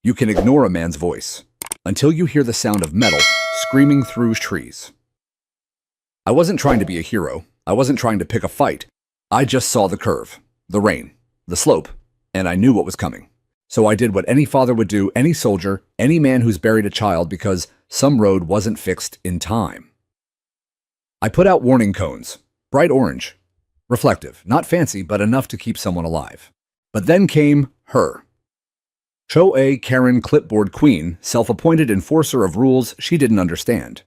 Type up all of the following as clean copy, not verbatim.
You can ignore a man's voice until you hear the sound of metal screaming through trees. I wasn't trying to be a hero. I wasn't trying to pick a fight. I just saw the curve, the rain, the slope, and I knew what was coming. So I did what any father would do, any soldier, any man who's buried a child because some road wasn't fixed in time. I put out warning cones, bright orange, reflective, not fancy, but enough to keep someone alive. But then came her. HOA Karen clipboard queen, self-appointed enforcer of rules she didn't understand.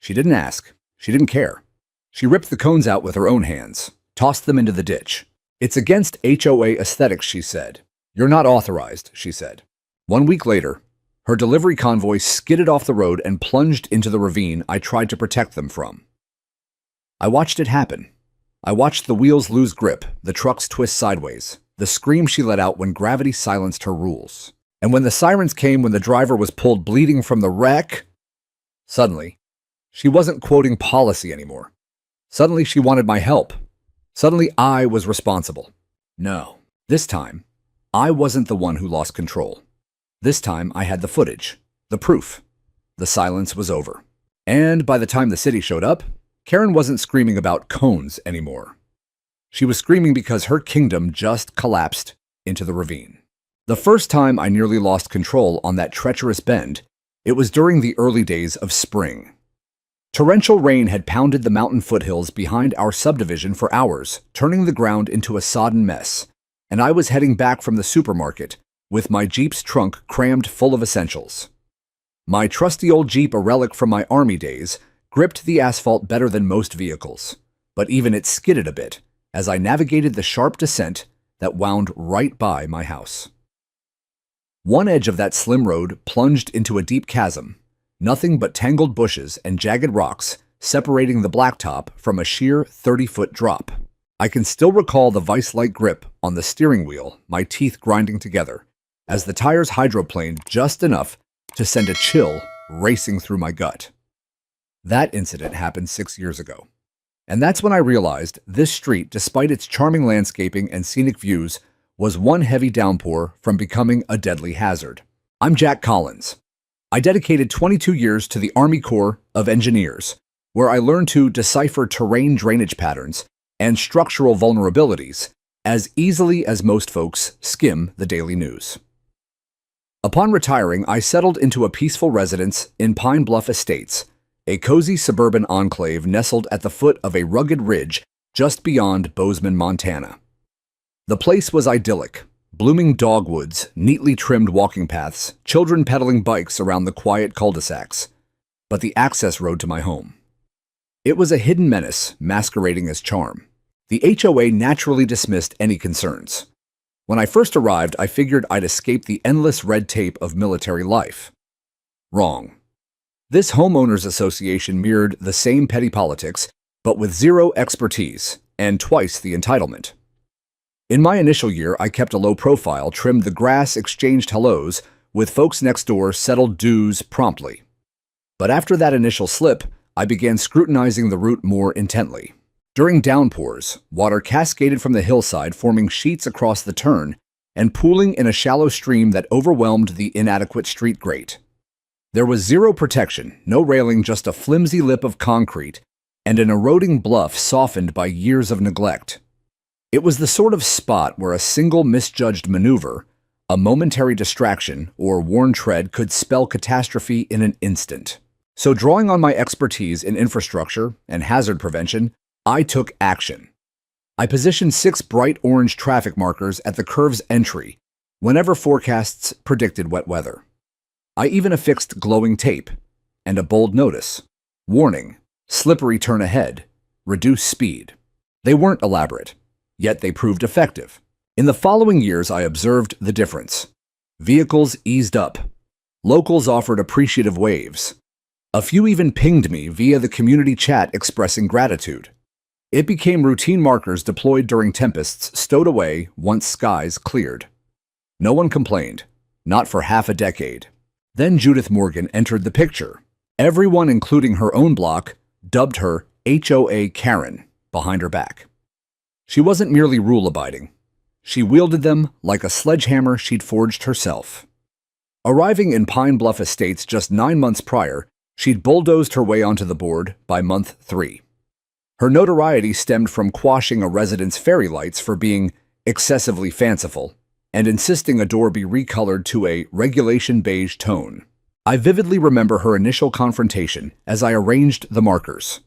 She didn't ask. She didn't care. She ripped the cones out with her own hands, tossed them into the ditch. It's against HOA aesthetics, she said. You're not authorized, she said. 1 week later, her delivery convoy skidded off the road and plunged into the ravine I tried to protect them from. I watched it happen. I watched the wheels lose grip, the trucks twist sideways, the scream she let out when gravity silenced her rules. And when the sirens came when the driver was pulled bleeding from the wreck, suddenly, she wasn't quoting policy anymore. Suddenly, she wanted my help. Suddenly, I was responsible. No, this time, I wasn't the one who lost control. This time, I had the footage, the proof. The silence was over. And by the time the city showed up, Karen wasn't screaming about cones anymore. She was screaming because her kingdom just collapsed into the ravine. The first time I nearly lost control on that treacherous bend, it was during the early days of spring. Torrential rain had pounded the mountain foothills behind our subdivision for hours, turning the ground into a sodden mess, and I was heading back from the supermarket with my Jeep's trunk crammed full of essentials. My trusty old Jeep, a relic from my Army days, gripped the asphalt better than most vehicles, but even it skidded a bit as I navigated the sharp descent that wound right by my house. One edge of that slim road plunged into a deep chasm, nothing but tangled bushes and jagged rocks separating the blacktop from a sheer 30-foot drop. I can still recall the vice-like grip on the steering wheel, my teeth grinding together, as the tires hydroplaned just enough to send a chill racing through my gut. That incident happened 6 years ago. And that's when I realized this street, despite its charming landscaping and scenic views, was one heavy downpour from becoming a deadly hazard. I'm Jack Collins. I dedicated 22 years to the Army Corps of Engineers, where I learned to decipher terrain drainage patterns and structural vulnerabilities as easily as most folks skim the daily news. Upon retiring, I settled into a peaceful residence in Pine Bluff Estates, a cozy suburban enclave nestled at the foot of a rugged ridge just beyond Bozeman, Montana. The place was idyllic, blooming dogwoods, neatly trimmed walking paths, children pedaling bikes around the quiet cul-de-sacs, but the access road to my home. It was a hidden menace masquerading as charm. The HOA naturally dismissed any concerns. When I first arrived, I figured I'd escape the endless red tape of military life. Wrong. This Homeowners Association mirrored the same petty politics, but with zero expertise and twice the entitlement. In my initial year, I kept a low profile, trimmed the grass, exchanged hellos, with folks next door settled dues promptly. But after that initial slip, I began scrutinizing the route more intently. During downpours, water cascaded from the hillside, forming sheets across the turn and pooling in a shallow stream that overwhelmed the inadequate street grate. There was zero protection, no railing, just a flimsy lip of concrete and an eroding bluff softened by years of neglect. It was the sort of spot where a single misjudged maneuver, a momentary distraction, or worn tread could spell catastrophe in an instant. So drawing on my expertise in infrastructure and hazard prevention, I took action. I positioned 6 bright orange traffic markers at the curve's entry whenever forecasts predicted wet weather. I even affixed glowing tape and a bold notice. Warning, slippery turn ahead, reduce speed. They weren't elaborate, yet they proved effective. In the following years, I observed the difference. Vehicles eased up. Locals offered appreciative waves. A few even pinged me via the community chat expressing gratitude. It became routine markers deployed during tempests stowed away once skies cleared. No one complained, not for half a decade. Then Judith Morgan entered the picture. Everyone, including her own block, dubbed her HOA Karen behind her back. She wasn't merely rule-abiding. She wielded them like a sledgehammer she'd forged herself. Arriving in Pine Bluff Estates just 9 months prior, she'd bulldozed her way onto the board by month 3. Her notoriety stemmed from quashing a resident's fairy lights for being excessively fanciful and insisting a door be recolored to a regulation beige tone. I vividly remember her initial confrontation as I arranged the markers.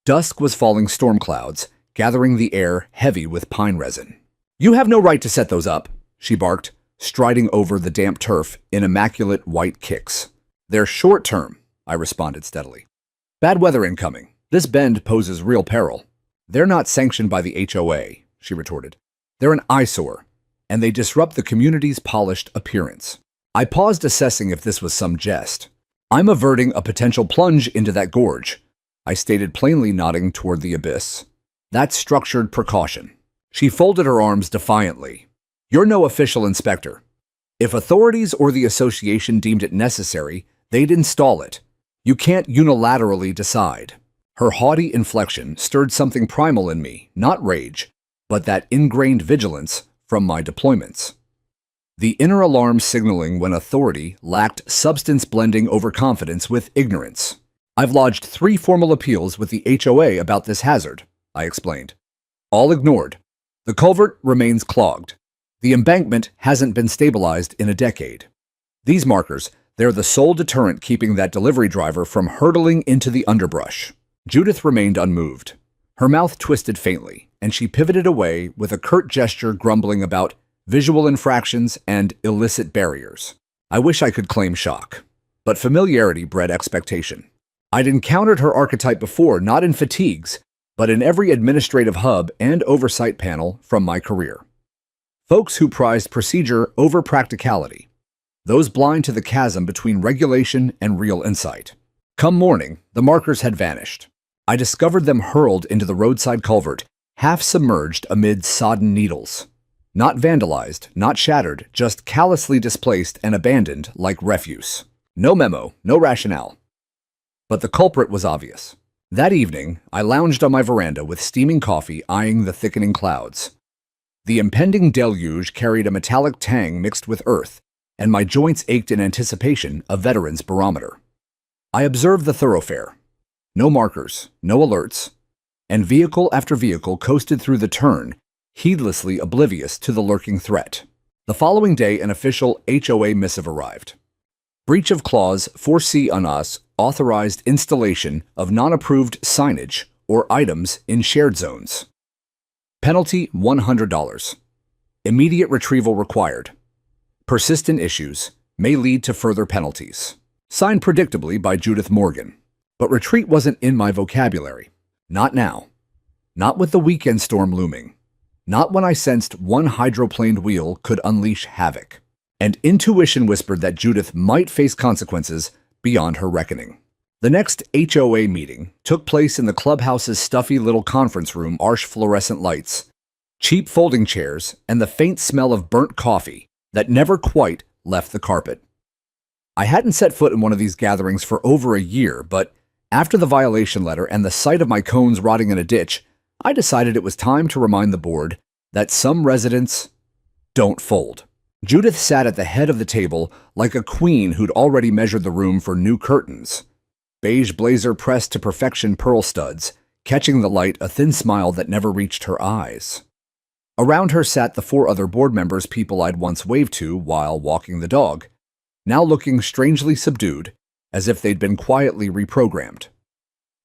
Dusk was falling storm clouds, gathering the air heavy with pine resin. "You have no right to set those up," she barked, striding over the damp turf in immaculate white kicks. "They're short-term," I responded steadily. "Bad weather incoming. This bend poses real peril." "They're not sanctioned by the HOA," she retorted. "They're an eyesore, and they disrupt the community's polished appearance." I paused, assessing if this was some jest. "I'm averting a potential plunge into that gorge," I stated, plainly nodding toward the abyss. "That's structured precaution." She folded her arms defiantly. "You're no official inspector. If authorities or the association deemed it necessary, they'd install it. You can't unilaterally decide." Her haughty inflection stirred something primal in me, not rage, but that ingrained vigilance from my deployments. The inner alarm signaling when authority lacked substance, blending overconfidence with ignorance. "I've lodged 3 formal appeals with the HOA about this hazard," I explained. "All ignored. The culvert remains clogged. The embankment hasn't been stabilized in a decade. These markers, they're the sole deterrent keeping that delivery driver from hurtling into the underbrush." Judith remained unmoved. Her mouth twisted faintly, and she pivoted away with a curt gesture, grumbling about visual infractions and illicit barriers. I wish I could claim shock, but familiarity bred expectation. I'd encountered her archetype before, not in fatigues, but in every administrative hub and oversight panel from my career. Folks who prized procedure over practicality. Those blind to the chasm between regulation and real insight. Come morning, the markers had vanished. I discovered them hurled into the roadside culvert, half submerged amid sodden needles. Not vandalized, not shattered, just callously displaced and abandoned like refuse. No memo, no rationale. But the culprit was obvious. That evening, I lounged on my veranda with steaming coffee, eyeing the thickening clouds. The impending deluge carried a metallic tang mixed with earth, and my joints ached in anticipation, a veteran's barometer. I observed the thoroughfare. No markers, no alerts, and vehicle after vehicle coasted through the turn, heedlessly oblivious to the lurking threat. The following day, an official HOA missive arrived. Breach of Clause 4C on us authorized installation of non-approved signage or items in shared zones. Penalty $100. Immediate retrieval required. Persistent issues may lead to further penalties. Signed predictably by Judith Morgan. But retreat wasn't in my vocabulary. Not now. Not with the weekend storm looming. Not when I sensed one hydroplaned wheel could unleash havoc. And intuition whispered that Judith might face consequences beyond her reckoning. The next HOA meeting took place in the clubhouse's stuffy little conference room, harsh fluorescent lights, cheap folding chairs, and the faint smell of burnt coffee that never quite left the carpet. I hadn't set foot in one of these gatherings for over a year, but after the violation letter and the sight of my cones rotting in a ditch, I decided it was time to remind the board that some residents don't fold. Judith sat at the head of the table like a queen who'd already measured the room for new curtains. Beige blazer pressed to perfection, pearl studs, catching the light, a thin smile that never reached her eyes. Around her sat the 4 other board members, people I'd once waved to while walking the dog, now looking strangely subdued, as if they'd been quietly reprogrammed.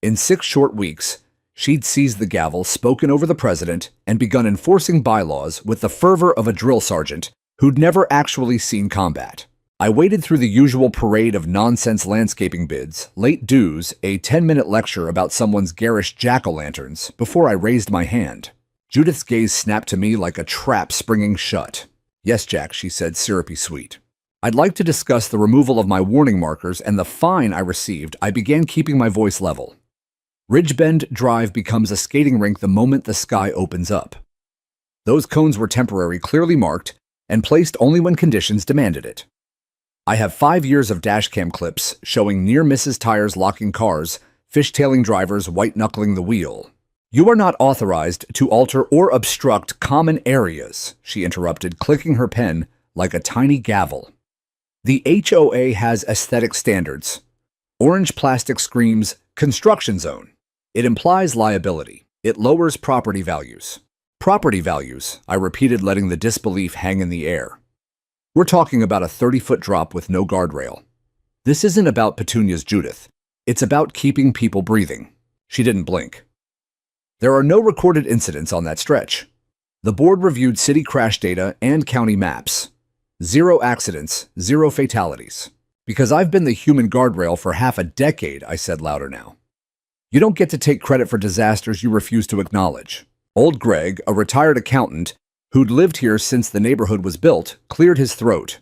In 6 short weeks, she'd seized the gavel, spoken over the president, and begun enforcing bylaws with the fervor of a drill sergeant who'd never actually seen combat. I waded through the usual parade of nonsense landscaping bids, late dues, a 10-minute lecture about someone's garish jack-o'-lanterns before I raised my hand. Judith's gaze snapped to me like a trap springing shut. "Yes, Jack," she said, syrupy sweet. "I'd like to discuss the removal of my warning markers and the fine I received." I began, keeping my voice level. "Ridgebend Drive becomes a skating rink the moment the sky opens up. Those cones were temporary, clearly marked, and placed only when conditions demanded it. I have 5 years of dashcam clips showing near misses, tires locking cars, fishtailing drivers, white-knuckling the wheel." "You are not authorized to alter or obstruct common areas," she interrupted, clicking her pen like a tiny gavel. The HOA has aesthetic standards. Orange plastic screams construction zone. It implies liability. It lowers property values. Property values, I repeated, letting the disbelief hang in the air. We're talking about a 30-foot drop with no guardrail. This isn't about Petunia's Judith. It's about keeping people breathing. She didn't blink. There are no recorded incidents on that stretch. The board reviewed city crash data and county maps. 0 accidents, 0 fatalities. Because I've been the human guardrail for half a decade, I said louder now. You don't get to take credit for disasters you refuse to acknowledge. Old Greg, a retired accountant who'd lived here since the neighborhood was built, cleared his throat.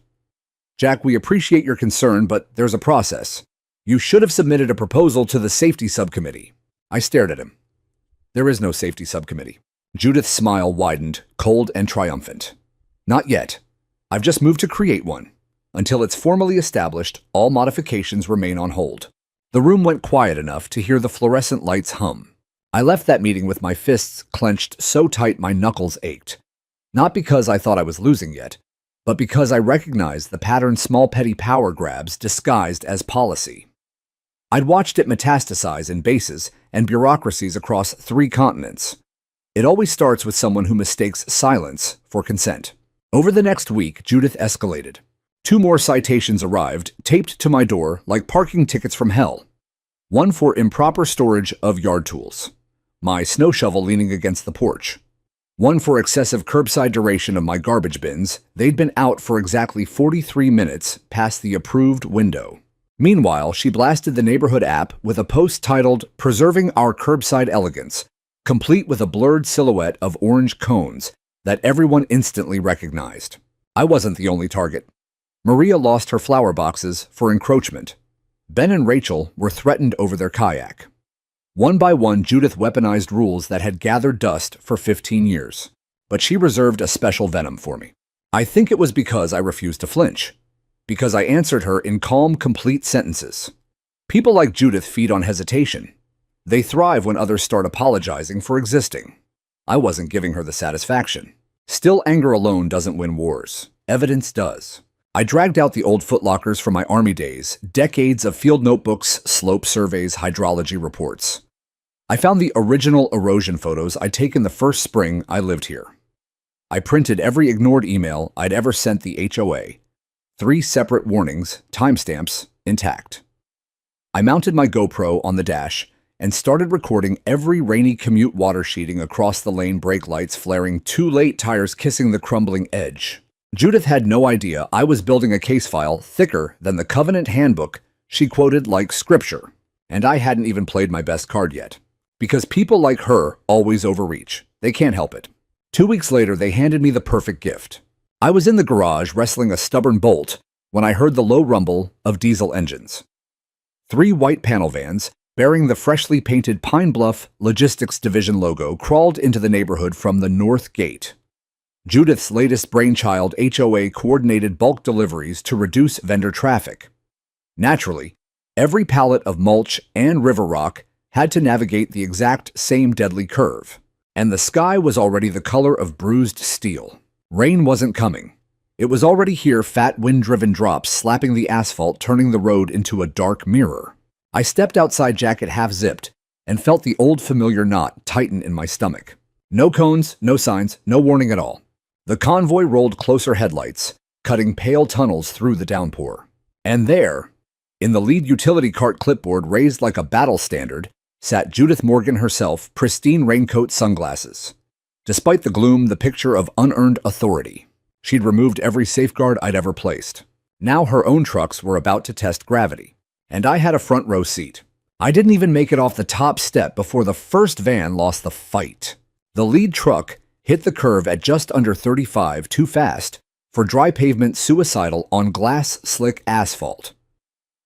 Jack, we appreciate your concern, but there's a process. You should have submitted a proposal to the safety subcommittee. I stared at him. There is no safety subcommittee. Judith's smile widened, cold and triumphant. Not yet. I've just moved to create one. Until it's formally established, all modifications remain on hold. The room went quiet enough to hear the fluorescent lights hum. I left that meeting with my fists clenched so tight my knuckles ached. Not because I thought I was losing yet, but because I recognized the pattern's small petty power grabs disguised as policy. I'd watched it metastasize in bases and bureaucracies across 3 continents. It always starts with someone who mistakes silence for consent. Over the next week, Judith escalated. 2 more citations arrived, taped to my door like parking tickets from hell. One for improper storage of yard tools, my snow shovel leaning against the porch. One for excessive curbside duration of my garbage bins. They'd been out for exactly 43 minutes past the approved window. Meanwhile, she blasted the neighborhood app with a post titled, "Preserving Our Curbside Elegance," complete with a blurred silhouette of orange cones that everyone instantly recognized. I wasn't the only target. Maria lost her flower boxes for encroachment. Ben and Rachel were threatened over their kayak. One by one, Judith weaponized rules that had gathered dust for 15 years. But she reserved a special venom for me. I think it was because I refused to flinch. Because I answered her in calm, complete sentences. People like Judith feed on hesitation. They thrive when others start apologizing for existing. I wasn't giving her the satisfaction. Still, anger alone doesn't win wars. Evidence does. I dragged out the old footlockers from my army days, decades of field notebooks, slope surveys, hydrology reports. I found the original erosion photos I'd taken the first spring I lived here. I printed every ignored email I'd ever sent the HOA. 3 separate warnings, timestamps, intact. I mounted my GoPro on the dash and started recording every rainy commute water sheeting across the lane, brake lights flaring, too late, tires kissing the crumbling edge. Judith had no idea I was building a case file thicker than the Covenant handbook she quoted like scripture, and I hadn't even played my best card yet. Because people like her always overreach. They can't help it. 2 weeks later, they handed me the perfect gift. I was in the garage wrestling a stubborn bolt when I heard the low rumble of diesel engines. 3 white panel vans, bearing the freshly painted Pine Bluff Logistics Division logo, crawled into the neighborhood from the north gate. Judith's latest brainchild, HOA coordinated bulk deliveries to reduce vendor traffic. Naturally, every pallet of mulch and river rock had to navigate the exact same deadly curve, and the sky was already the color of bruised steel. Rain wasn't coming. It was already here, fat wind-driven drops slapping the asphalt, turning the road into a dark mirror. I stepped outside, jacket half-zipped, and felt the old familiar knot tighten in my stomach. No cones, no signs, no warning at all. The convoy rolled closer, headlights cutting pale tunnels through the downpour. And there, in the lead utility cart, clipboard raised like a battle standard, sat Judith Morgan herself, pristine raincoat, sunglasses. Despite the gloom, the picture of unearned authority. She'd removed every safeguard I'd ever placed. Now her own trucks were about to test gravity, and I had a front row seat. I didn't even make it off the top step before the first van lost the fight. The lead truck hit the curve at just under 35, too fast for dry pavement, suicidal on glass-slick asphalt.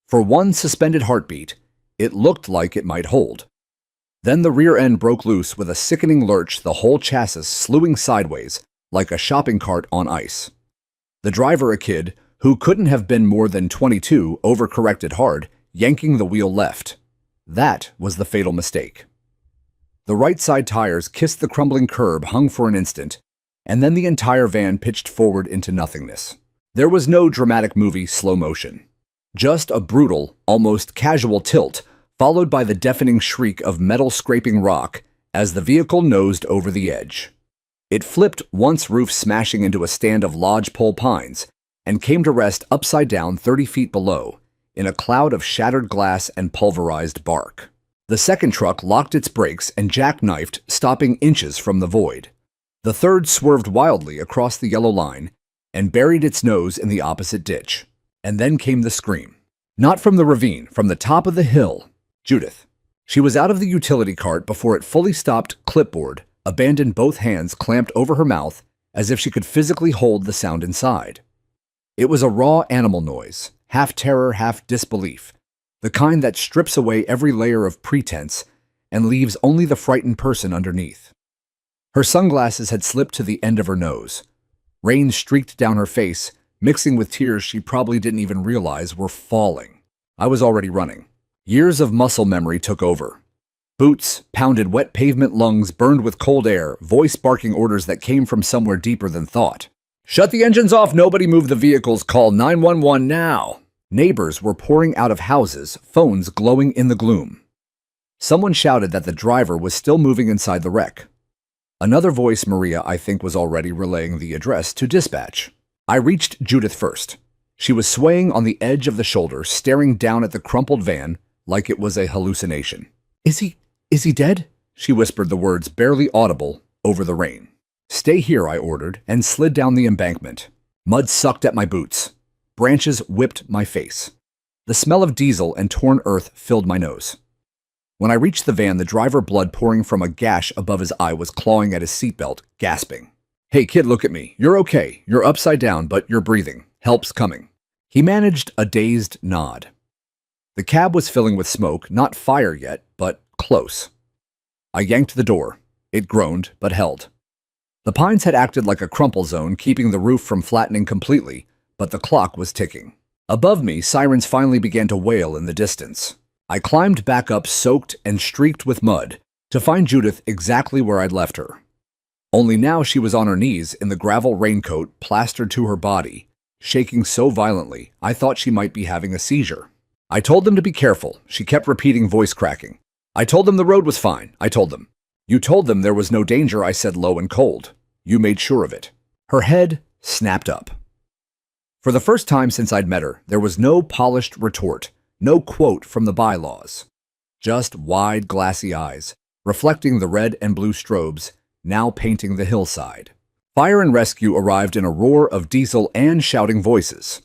For one suspended heartbeat, it looked like it might hold. Then the rear end broke loose with a sickening lurch, the whole chassis slewing sideways like a shopping cart on ice. The driver, a kid who couldn't have been more than 22, overcorrected hard, yanking the wheel left. That was the fatal mistake. The right side tires kissed the crumbling curb, hung for an instant, and then the entire van pitched forward into nothingness. There was no dramatic movie slow motion. Just a brutal, almost casual tilt, followed by the deafening shriek of metal scraping rock as the vehicle nosed over the edge. It flipped once roof smashing into a stand of lodgepole pines and came to rest upside down 30 feet below, in a cloud of shattered glass and pulverized bark. The second truck locked its brakes and jackknifed, stopping inches from the void. The third swerved wildly across the yellow line and buried its nose in the opposite ditch. And then came the scream. Not from the ravine, from the top of the hill. Judith. She was out of the utility cart before it fully stopped clipboard, abandoned, both hands clamped over her mouth as if she could physically hold the sound inside. It was a raw animal noise, half terror, half disbelief, the kind that strips away every layer of pretense and leaves only the frightened person underneath. Her sunglasses had slipped to the end of her nose. Rain streaked down her face, mixing with tears she probably didn't even realize were falling. I was already running. Years of muscle memory took over. Boots, pounded wet pavement, lungs burned with cold air, voice barking orders that came from somewhere deeper than thought. Shut the engines off, nobody move the vehicles, call 911 now. Neighbors were pouring out of houses, phones glowing in the gloom. Someone shouted that the driver was still moving inside the wreck. Another voice, Maria, I think, was already relaying the address to dispatch. I reached Judith first. She was swaying on the edge of the shoulder, staring down at the crumpled van like it was a hallucination. Is he dead? She whispered the words barely audible over the rain. Stay here, I ordered, and slid down the embankment. Mud sucked at my boots. Branches whipped my face. The smell of diesel and torn earth filled my nose. When I reached the van, the driver, blood pouring from a gash above his eye, was clawing at his seatbelt, gasping. Hey kid, look at me. You're okay. You're upside down, but you're breathing. Help's coming. He managed a dazed nod. The cab was filling with smoke, not fire yet, but close. I yanked the door. It groaned, but held. The pines had acted like a crumple zone, keeping the roof from flattening completely, but the clock was ticking. Above me, sirens finally began to wail in the distance. I climbed back up, soaked and streaked with mud, to find Judith exactly where I'd left her. Only now she was on her knees in the gravel raincoat plastered to her body, shaking so violently I thought she might be having a seizure. I told them to be careful. She kept repeating, voice cracking. I told them the road was fine. I told them. You told them there was no danger, I said, low and cold. You made sure of it. Her head snapped up. For the first time since I'd met her, there was no polished retort, no quote from the bylaws. Just wide, glassy eyes, reflecting the red and blue strobes, now painting the hillside. Fire and rescue arrived in a roar of diesel and shouting voices.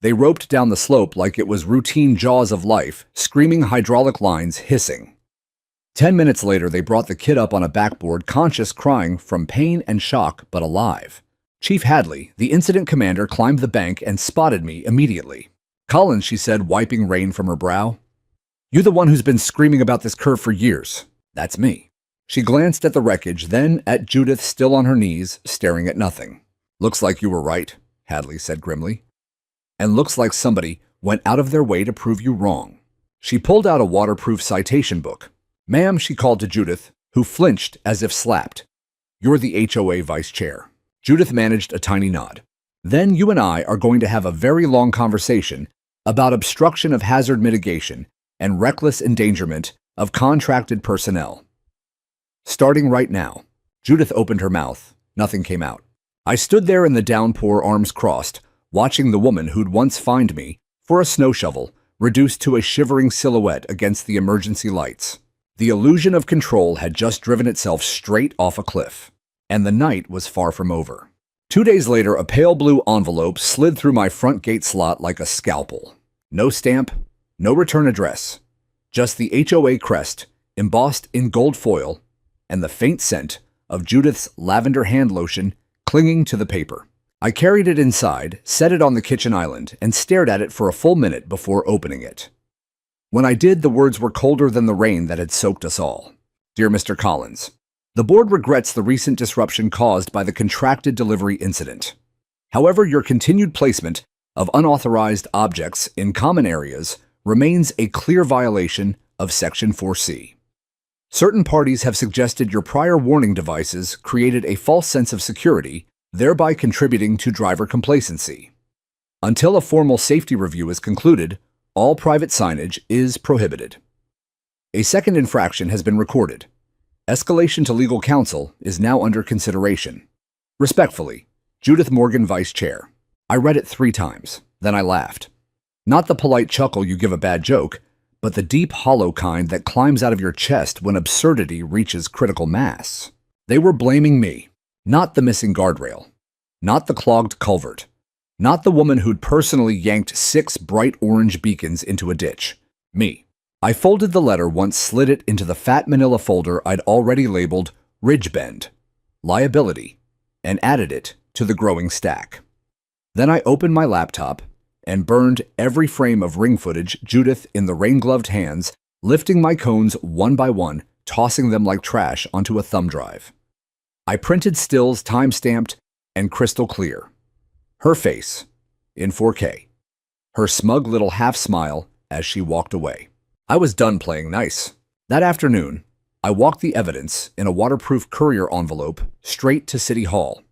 They roped down the slope like it was routine jaws of life, screaming, hydraulic lines hissing. 10 minutes later, they brought the kid up on a backboard, conscious, crying from pain and shock, but alive. Chief Hadley, the incident commander, climbed the bank and spotted me immediately. Collins, she said, wiping rain from her brow. You're the one who's been screaming about this curve for years. That's me. She glanced at the wreckage, then at Judith still on her knees, staring at nothing. Looks like you were right, Hadley said grimly. And looks like somebody went out of their way to prove you wrong. She pulled out a waterproof citation book. Ma'am, she called to Judith, who flinched as if slapped. You're the HOA vice chair. Judith managed a tiny nod. Then you and I are going to have a very long conversation about obstruction of hazard mitigation and reckless endangerment of contracted personnel. Starting right now. Judith opened her mouth. Nothing came out. I stood there in the downpour, arms crossed, watching the woman who'd once fined me for a snow shovel reduced to a shivering silhouette against the emergency lights. The illusion of control had just driven itself straight off a cliff, and the night was far from over. 2 days later, a pale blue envelope slid through my front gate slot like a scalpel. No stamp, no return address, just the HOA crest embossed in gold foil and the faint scent of Judith's lavender hand lotion clinging to the paper. I carried it inside, set it on the kitchen island, and stared at it for a full minute before opening it. When I did, the words were colder than the rain that had soaked us all. Dear Mr. Collins, the board regrets the recent disruption caused by the contracted delivery incident. However, your continued placement of unauthorized objects in common areas remains a clear violation of Section 4C. Certain parties have suggested your prior warning devices created a false sense of security, thereby contributing to driver complacency. Until a formal safety review is concluded, all private signage is prohibited. A second infraction has been recorded. Escalation to legal counsel is now under consideration. Respectfully, Judith Morgan, Vice Chair. I read it 3 times, then I laughed. Not the polite chuckle you give a bad joke, but the deep, hollow kind that climbs out of your chest when absurdity reaches critical mass. They were blaming me, not the missing guardrail, not the clogged culvert, not the woman who'd personally yanked 6 bright orange beacons into a ditch. Me. I folded the letter once, slid it into the fat manila folder I'd already labeled Ridge Bend, Liability, and added it to the growing stack. Then I opened my laptop and burned every frame of ring footage Judith in the rain-gloved hands, lifting my cones one by one, tossing them like trash onto a thumb drive. I printed stills time-stamped and crystal clear. Her face, in 4K. Her smug little half-smile as she walked away. I was done playing nice. That afternoon, I walked the evidence in a waterproof courier envelope straight to City Hall.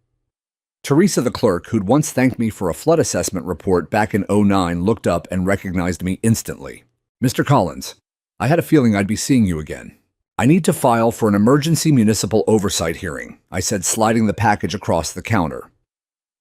Teresa, the clerk, who'd once thanked me for a flood assessment report back in '09, looked up and recognized me instantly. "Mr. Collins, I had a feeling I'd be seeing you again. I need to file for an emergency municipal oversight hearing," I said, sliding the package across the counter.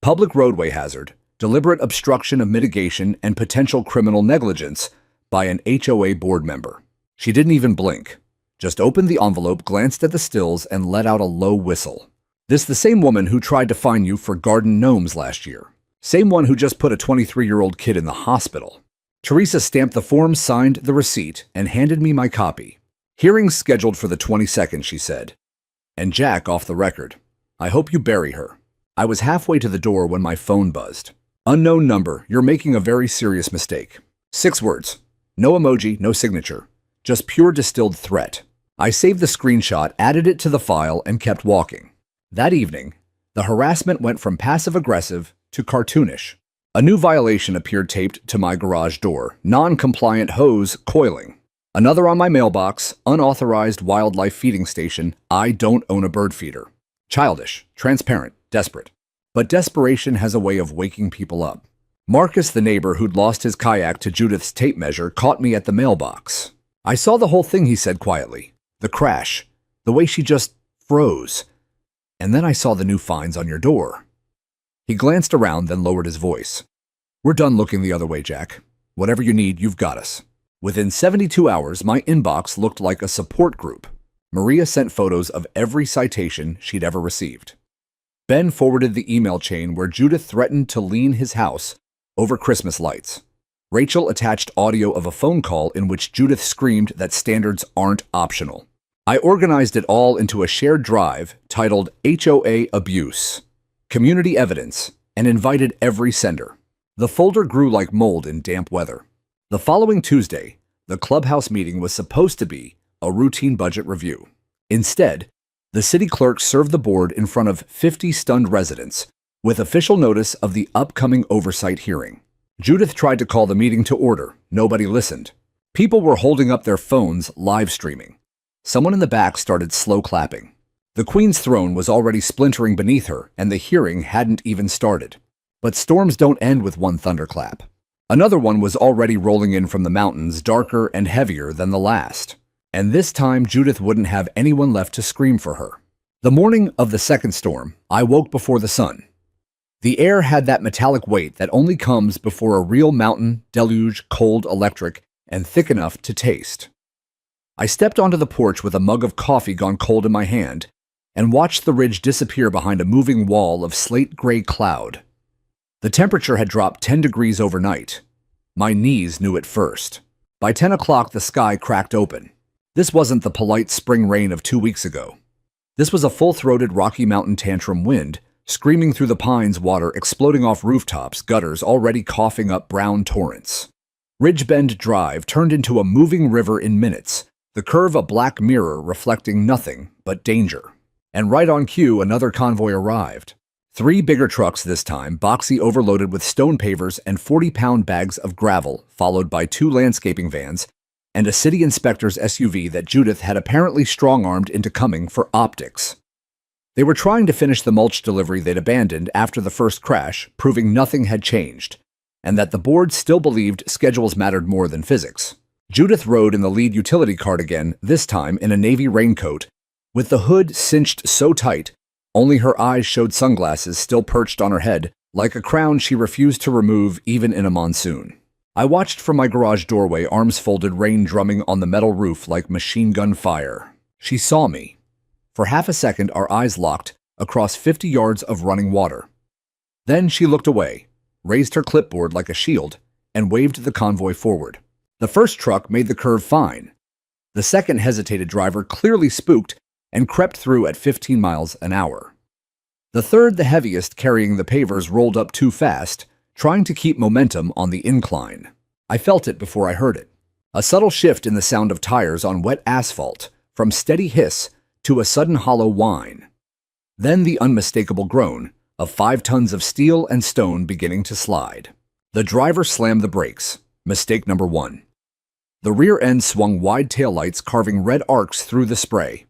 "Public roadway hazard, deliberate obstruction of mitigation, and potential criminal negligence by an HOA board member." She didn't even blink, just opened the envelope, glanced at the stills, and let out a low whistle. "This the same woman who tried to fine you for garden gnomes last year. Same one who just put a 23-year-old kid in the hospital." Teresa stamped the form, signed the receipt, and handed me my copy. "Hearing's scheduled for the 22nd, she said. "And Jack, off the record, I hope you bury her." I was halfway to the door when my phone buzzed. "Unknown number, you're making a very serious mistake." 6 words. No emoji, no signature. Just pure distilled threat. I saved the screenshot, added it to the file, and kept walking. That evening, the harassment went from passive-aggressive to cartoonish. A new violation appeared taped to my garage door, non-compliant hose coiling. Another on my mailbox, unauthorized wildlife feeding station, I don't own a bird feeder. Childish, transparent, desperate. But desperation has a way of waking people up. Marcus, the neighbor who'd lost his kayak to Judith's tape measure, caught me at the mailbox. "I saw the whole thing," he said quietly. "The crash, the way she just froze. And then I saw the new fines on your door." He glanced around, then lowered his voice. "We're done looking the other way, Jack. Whatever you need, you've got us." Within 72 hours, my inbox looked like a support group. Maria sent photos of every citation she'd ever received. Ben forwarded the email chain where Judith threatened to lien his house over Christmas lights. Rachel attached audio of a phone call in which Judith screamed that standards aren't optional. I organized it all into a shared drive titled HOA Abuse, Community Evidence, and invited every sender. The folder grew like mold in damp weather. The following Tuesday, the clubhouse meeting was supposed to be a routine budget review. Instead, the city clerk served the board in front of 50 stunned residents with official notice of the upcoming oversight hearing. Judith tried to call the meeting to order. Nobody listened. People were holding up their phones, live streaming. Someone in the back started slow clapping. The Queen's throne was already splintering beneath her, and the hearing hadn't even started. But storms don't end with one thunderclap. Another one was already rolling in from the mountains, darker and heavier than the last. And this time, Judith wouldn't have anyone left to scream for her. The morning of the second storm, I woke before the sun. The air had that metallic weight that only comes before a real mountain deluge, cold, electric, and thick enough to taste. I stepped onto the porch with a mug of coffee gone cold in my hand and watched the ridge disappear behind a moving wall of slate-gray cloud. The temperature had dropped 10 degrees overnight. My knees knew it first. By 10 o'clock, the sky cracked open. This wasn't the polite spring rain of 2 weeks ago. This was a full-throated Rocky Mountain tantrum wind, screaming through the pines, water exploding off rooftops, gutters already coughing up brown torrents. Ridgebend Drive turned into a moving river in minutes, the curve a black mirror reflecting nothing but danger. And right on cue, another convoy arrived. 3 bigger trucks this time, boxy overloaded with stone pavers and 40-pound bags of gravel, followed by 2 landscaping vans and a city inspector's SUV that Judith had apparently strong-armed into coming for optics. They were trying to finish the mulch delivery they'd abandoned after the first crash, proving nothing had changed. and that the board still believed schedules mattered more than physics. Judith rode in the lead utility cart again, this time in a navy raincoat, with the hood cinched so tight, only her eyes showed sunglasses still perched on her head, like a crown she refused to remove even in a monsoon. I watched from my garage doorway, arms folded, rain drumming on the metal roof like machine gun fire. She saw me. For half a second, our eyes locked across 50 yards of running water. Then she looked away, raised her clipboard like a shield, and waved the convoy forward. The first truck made the curve fine. The second hesitated driver, clearly spooked, and crept through at 15 miles an hour. The third, the heaviest, carrying the pavers, rolled up too fast, trying to keep momentum on the incline. I felt it before I heard it. A subtle shift in the sound of tires on wet asphalt, from steady hiss to a sudden hollow whine. Then the unmistakable groan of 5 tons of steel and stone beginning to slide. The driver slammed the brakes. Mistake number 1. The rear end swung wide taillights, carving red arcs through the spray.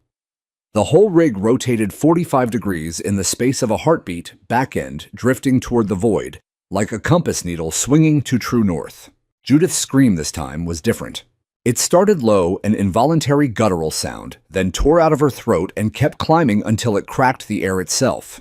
The whole rig rotated 45 degrees in the space of a heartbeat, back end drifting toward the void, like a compass needle swinging to true north. Judith's scream this time was different. It started low, an involuntary guttural sound, then tore out of her throat and kept climbing until it cracked the air itself.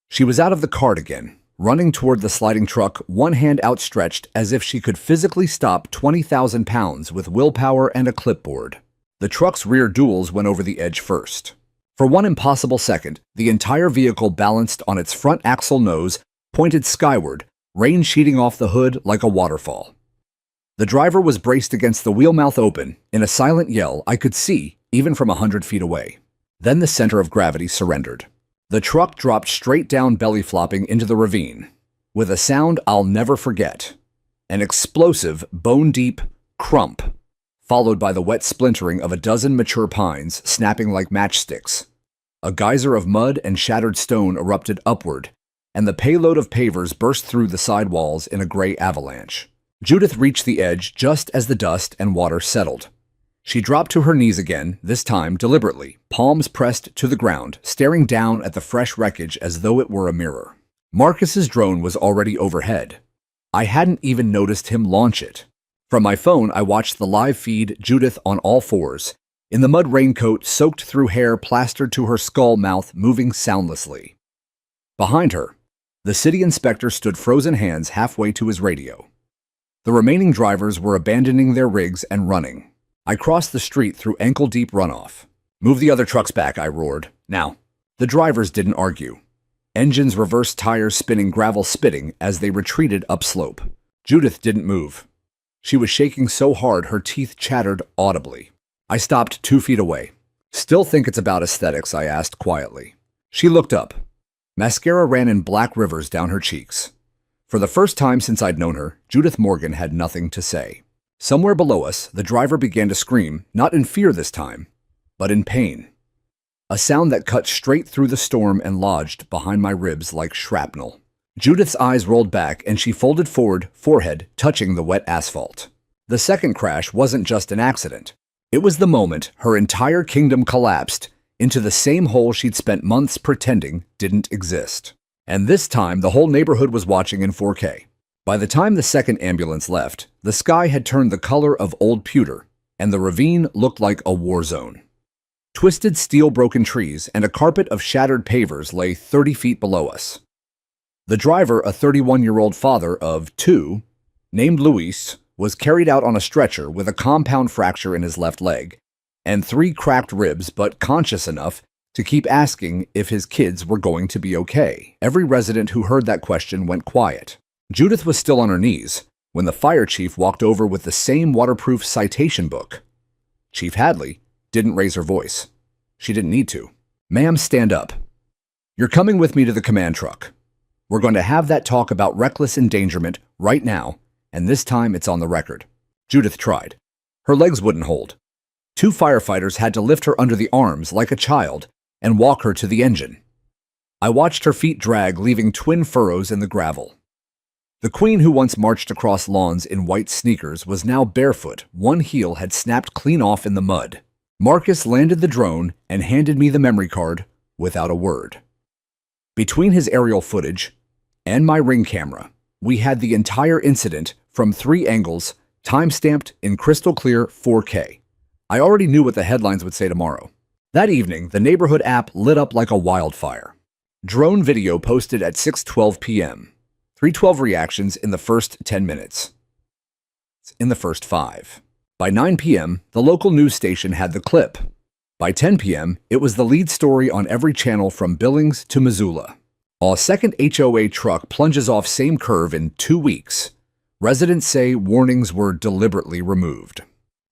She was out of the cart again, running toward the sliding truck, one hand outstretched as if she could physically stop 20,000 pounds with willpower and a clipboard. The truck's rear duals went over the edge first. For one impossible second, the entire vehicle balanced on its front axle, nose pointed skyward, rain sheeting off the hood like a waterfall. The driver was braced against the wheel, mouth open, in a silent yell I could see even from 100 feet away. Then the center of gravity surrendered. The truck dropped straight down, belly flopping into the ravine, with a sound I'll never forget. An explosive, bone-deep crump, followed by the wet splintering of a dozen mature pines snapping like matchsticks. A geyser of mud and shattered stone erupted upward, and the payload of pavers burst through the sidewalls in a gray avalanche. Judith reached the edge just as the dust and water settled. She dropped to her knees again, this time deliberately, palms pressed to the ground, staring down at the fresh wreckage as though it were a mirror. Marcus's drone was already overhead. I hadn't even noticed him launch it. From my phone, I watched the live feed, Judith on all fours, in the mud raincoat soaked through hair plastered to her skull, mouth moving soundlessly. Behind her, the city inspector stood, frozen hands halfway to his radio. The remaining drivers were abandoning their rigs and running. I crossed the street through ankle-deep runoff. "Move the other trucks back," I roared. "Now." The drivers didn't argue. Engines reversed, tires spinning, gravel spitting as they retreated upslope. Judith didn't move. She was shaking so hard her teeth chattered audibly. I stopped 2 feet away. "Still think it's about aesthetics?" I asked quietly. She looked up. Mascara ran in black rivers down her cheeks. For the first time since I'd known her, Judith Morgan had nothing to say. Somewhere below us, the driver began to scream, not in fear this time, but in pain. A sound that cut straight through the storm and lodged behind my ribs like shrapnel. Judith's eyes rolled back and she folded forward, forehead touching the wet asphalt. The second crash wasn't just an accident. It was the moment her entire kingdom collapsed into the same hole she'd spent months pretending didn't exist. And this time, the whole neighborhood was watching in 4K. By the time the second ambulance left, the sky had turned the color of old pewter, and the ravine looked like a war zone. Twisted steel, broken trees, and a carpet of shattered pavers lay 30 feet below us. The driver, a 31-year-old father of 2, named Luis, was carried out on a stretcher with a compound fracture in his left leg and 3 cracked ribs, but conscious enough to keep asking if his kids were going to be okay. Every resident who heard that question went quiet. Judith was still on her knees when the fire chief walked over with the same waterproof citation book. Chief Hadley didn't raise her voice. She didn't need to. "Ma'am, stand up. You're coming with me to the command truck. We're going to have that talk about reckless endangerment right now, and this time it's on the record." Judith tried. Her legs wouldn't hold. 2 firefighters had to lift her under the arms like a child and walk her to the engine. I watched her feet drag, leaving twin furrows in the gravel. The queen who once marched across lawns in white sneakers was now barefoot. One heel had snapped clean off in the mud. Marcus landed the drone and handed me the memory card without a word. Between his aerial footage and my ring camera, We had the entire incident from 3 angles, time-stamped in crystal clear 4K. I already knew what the headlines would say tomorrow. That evening, the neighborhood app lit up like a wildfire. Drone video posted at 6:12 p.m. 312 reactions in the first 10 minutes. In the first 5. By 9 p.m., the local news station had the clip. By 10 p.m., it was the lead story on every channel from Billings to Missoula. A second HOA truck plunges off same curve in 2 weeks. Residents say warnings were deliberately removed.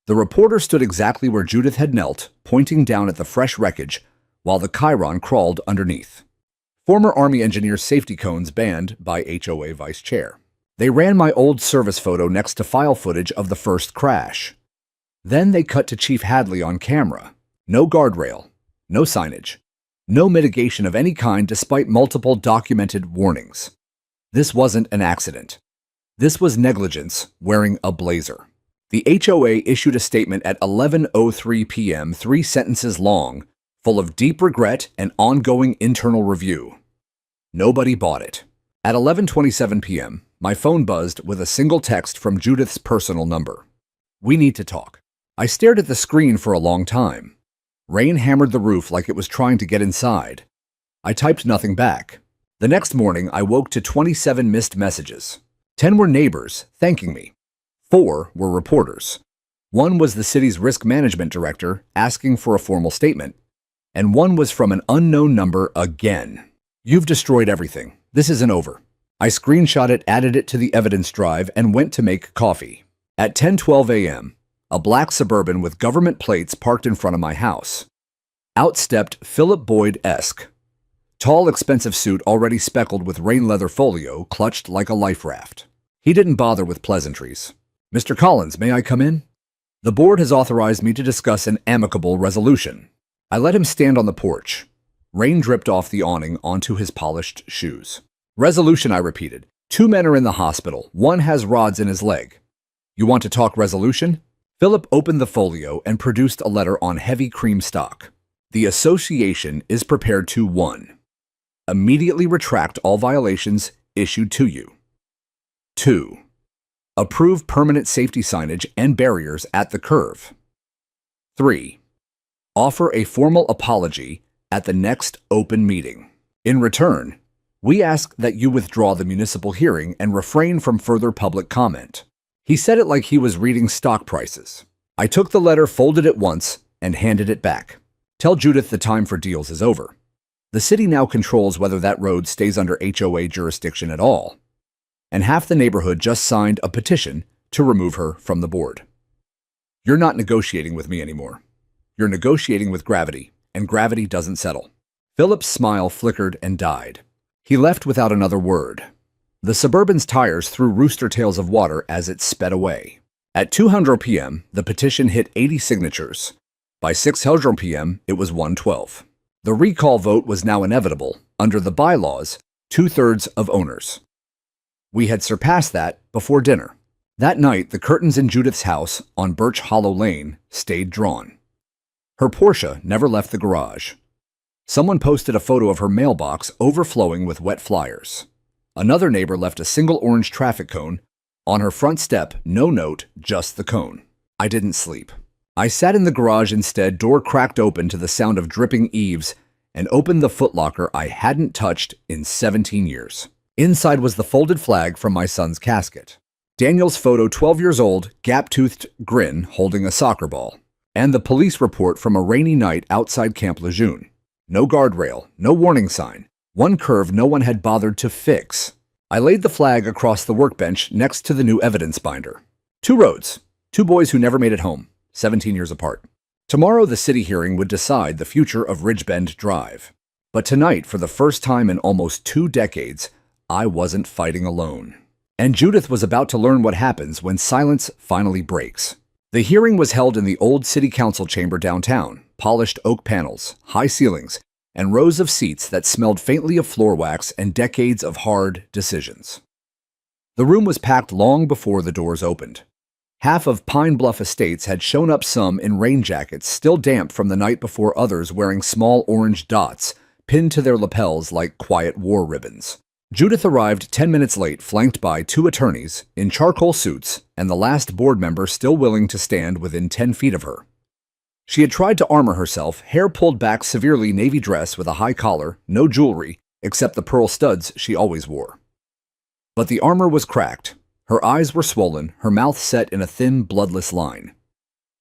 The reporter stood exactly where Judith had knelt, pointing down at the fresh wreckage, while the Chiron crawled underneath. Former Army engineers' safety cones banned by HOA vice chair. They ran my old service photo next to file footage of the first crash. Then they cut to Chief Hadley on camera. No guardrail, no signage, no mitigation of any kind despite multiple documented warnings. This wasn't an accident. This was negligence wearing a blazer. The HOA issued a statement at 11:03 p.m., 3 sentences long, full of deep regret and ongoing internal review. Nobody bought it. At 11:27 p.m., my phone buzzed with a single text from Judith's personal number. "We need to talk." I stared at the screen for a long time. Rain hammered the roof like it was trying to get inside. I typed nothing back. The next morning, I woke to 27 missed messages. 10 were neighbors thanking me. 4 were reporters. 1 was the city's risk management director asking for a formal statement. And 1 was from an unknown number again. "You've destroyed everything. This isn't over." I screenshot it, added it to the evidence drive, and went to make coffee. At 10:12 a.m., a black Suburban with government plates parked in front of my house. Out stepped Philip Boyd-esque. Tall, expensive suit already speckled with rain leather folio, clutched like a life raft. He didn't bother with pleasantries. "Mr. Collins, may I come in?" "The board has authorized me to discuss an amicable resolution." I let him stand on the porch. Rain dripped off the awning onto his polished shoes. "Resolution," I repeated. 2 men are in the hospital. 1 has rods in his leg. "You want to talk resolution?" Philip opened the folio and produced a letter on heavy cream stock. "The association is prepared to 1. Immediately retract all violations issued to you. 2. Approve permanent safety signage and barriers at the curve. 3. Offer a formal apology at the next open meeting. In return, we ask that you withdraw the municipal hearing and refrain from further public comment." He said it like he was reading stock prices. I took the letter, folded it once, and handed it back. "Tell Judith the time for deals is over. The city now controls whether that road stays under HOA jurisdiction at all. And half the neighborhood just signed a petition to remove her from the board. You're not negotiating with me anymore. You're negotiating with gravity, and gravity doesn't settle." Philip's smile flickered and died. He left without another word. The Suburban's tires threw rooster tails of water as it sped away. At 2:00 p.m., the petition hit 80 signatures. By 6:00 p.m., it was 112. The recall vote was now inevitable. Under the bylaws, 2/3 of owners. We had surpassed that before dinner. That night, the curtains in Judith's house on Birch Hollow Lane stayed drawn. Her Porsche never left the garage. Someone posted a photo of her mailbox overflowing with wet flyers. Another neighbor left a single orange traffic cone. On her front step, no note, just the cone. I didn't sleep. I sat in the garage instead, door cracked open to the sound of dripping eaves, and opened the footlocker I hadn't touched in 17 years. Inside was the folded flag from my son's casket. Daniel's photo, 12 years old, gap-toothed grin holding a soccer ball. And the police report from a rainy night outside Camp Lejeune. No guardrail, no warning sign. 1 curve no one had bothered to fix. I laid the flag across the workbench next to the new evidence binder. 2 roads, 2 boys who never made it home, 17 years apart. Tomorrow the city hearing would decide the future of Ridgebend Drive. But tonight, for the first time in almost 2 decades, I wasn't fighting alone. And Judith was about to learn what happens when silence finally breaks. The hearing was held in the old city council chamber downtown, polished oak panels, high ceilings, and rows of seats that smelled faintly of floor wax and decades of hard decisions. The room was packed long before the doors opened. Half of Pine Bluff Estates had shown up, some in rain jackets, still damp from the night before, others wearing small orange dots pinned to their lapels like quiet war ribbons. Judith arrived 10 minutes late, flanked by 2 attorneys in charcoal suits and the last board member still willing to stand within 10 feet of her. She had tried to armor herself, hair pulled back severely, navy dress with a high collar, no jewelry except the pearl studs she always wore. But the armor was cracked. Her eyes were swollen, her mouth set in a thin, bloodless line.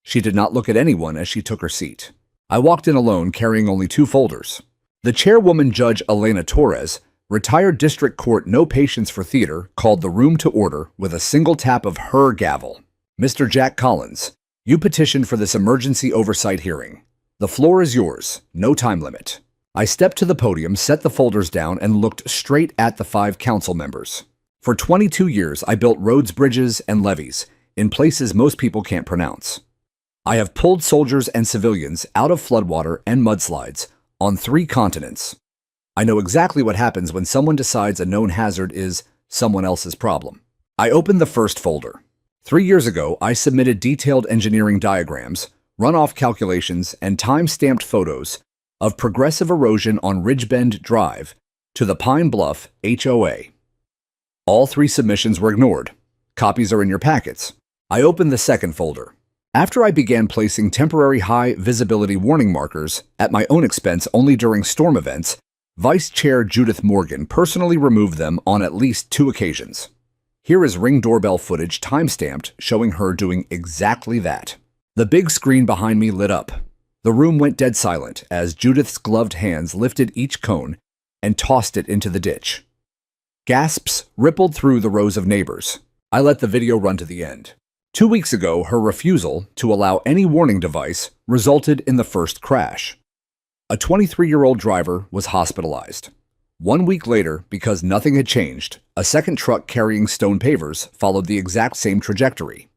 She did not look at anyone as she took her seat. I walked in alone, carrying only 2 folders. The chairwoman, Judge Elena Torres, retired district court, no patience for theater, called the room to order with a single tap of her gavel. Mr. Jack Collins, you petitioned for this emergency oversight hearing. The floor is yours, no time limit. I stepped to the podium, set the folders down, and looked straight at the 5 council members. For 22 years, I built roads, bridges, and levees in places most people can't pronounce. I have pulled soldiers and civilians out of floodwater and mudslides on 3 continents. I know exactly what happens when someone decides a known hazard is someone else's problem. I opened the first folder. 3 years ago, I submitted detailed engineering diagrams, runoff calculations, and time-stamped photos of progressive erosion on Ridgebend Drive to the Pine Bluff HOA. All 3 submissions were ignored. Copies are in your packets. I opened the second folder. After I began placing temporary high-visibility warning markers at my own expense only during storm events, Vice Chair Judith Morgan personally removed them on at least 2 occasions. Here is Ring doorbell footage time-stamped showing her doing exactly that. The big screen behind me lit up. The room went dead silent as Judith's gloved hands lifted each cone and tossed it into the ditch. Gasps rippled through the rows of neighbors. I let the video run to the end. 2 weeks ago, her refusal to allow any warning device resulted in the first crash. A 23-year-old driver was hospitalized. 1 week later, because nothing had changed, a second truck carrying stone pavers followed the exact same trajectory.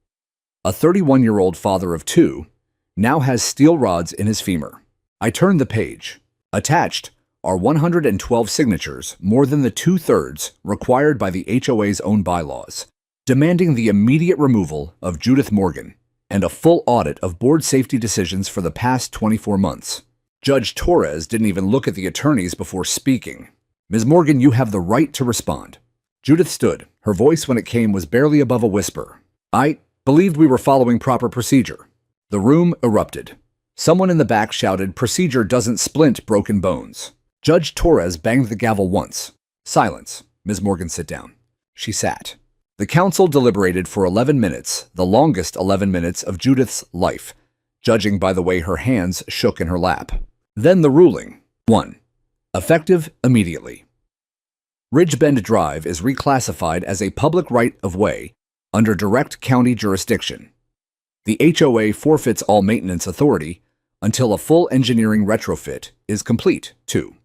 A 31-year-old father of 2 now has steel rods in his femur. I turned the page. Attached are 112 signatures, more than the 2/3 required by the HOA's own bylaws, demanding the immediate removal of Judith Morgan and a full audit of board safety decisions for the past 24 months. Judge Torres didn't even look at the attorneys before speaking. Ms. Morgan, you have the right to respond. Judith stood. Her voice, when it came, was barely above a whisper. I believed we were following proper procedure. The room erupted. Someone in the back shouted, "Procedure doesn't splint broken bones." Judge Torres banged the gavel once. Silence. Ms. Morgan, sit down. She sat. The council deliberated for 11 minutes, the longest 11 minutes of Judith's life, judging by the way her hands shook in her lap. Then the ruling. 1. Effective immediately. Ridgebend Drive is reclassified as a public right-of-way under direct county jurisdiction. The HOA forfeits all maintenance authority until a full engineering retrofit is complete. 2.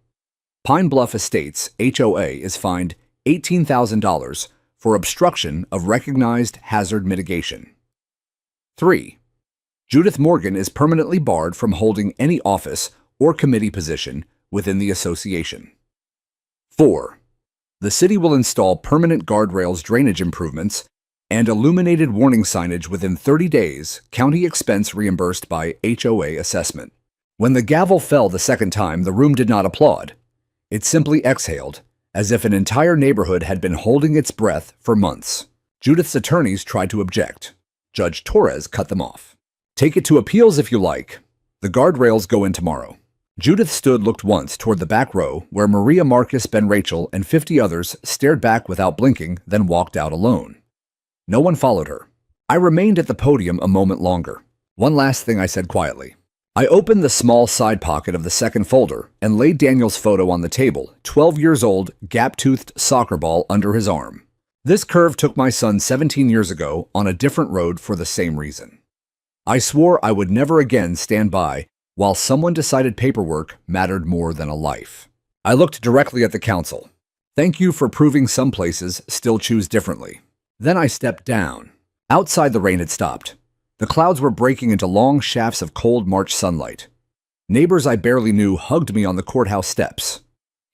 Pine Bluff Estates HOA is fined $18,000 for obstruction of recognized hazard mitigation. 3. Judith Morgan is permanently barred from holding any office or committee position within the association. 4. The city will install permanent guardrails, drainage improvements, and illuminated warning signage within 30 days, county expense reimbursed by HOA assessment. When the gavel fell the second time, the room did not applaud. It simply exhaled, as if an entire neighborhood had been holding its breath for months. Judith's attorneys tried to object. Judge Torres cut them off. Take it to appeals if you like. The guardrails go in tomorrow. Judith stood, looked once toward the back row, where Maria, Marcus, Ben, Rachel, and 50 others stared back without blinking, then walked out alone. No one followed her. I remained at the podium a moment longer. One last thing I said quietly. I opened the small side pocket of the second folder and laid Daniel's photo on the table, 12 years old, gap-toothed soccer ball under his arm. This curve took my son 17 years ago on a different road for the same reason. I swore I would never again stand by while someone decided paperwork mattered more than a life. I looked directly at the council. Thank you for proving some places still choose differently. Then I stepped down. Outside, the rain had stopped. The clouds were breaking into long shafts of cold March sunlight. Neighbors I barely knew hugged me on the courthouse steps.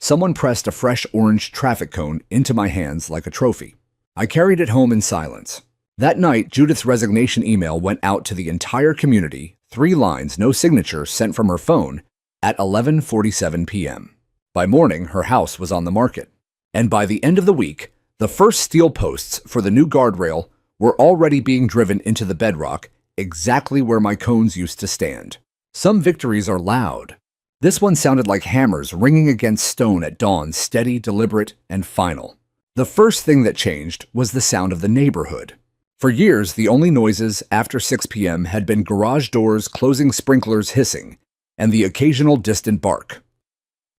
Someone pressed a fresh orange traffic cone into my hands like a trophy. I carried it home in silence. That night, Judith's resignation email went out to the entire community, 3 lines, no signature, sent from her phone at 11:47 p.m. By morning, her house was on the market. And by the end of the week, the first steel posts for the new guardrail were already being driven into the bedrock, exactly where my cones used to stand. Some victories are loud. This one sounded like hammers ringing against stone at dawn, steady, deliberate, and final. The first thing that changed was the sound of the neighborhood. For years, the only noises after 6 p.m. had been garage doors closing, sprinklers hissing, and the occasional distant bark.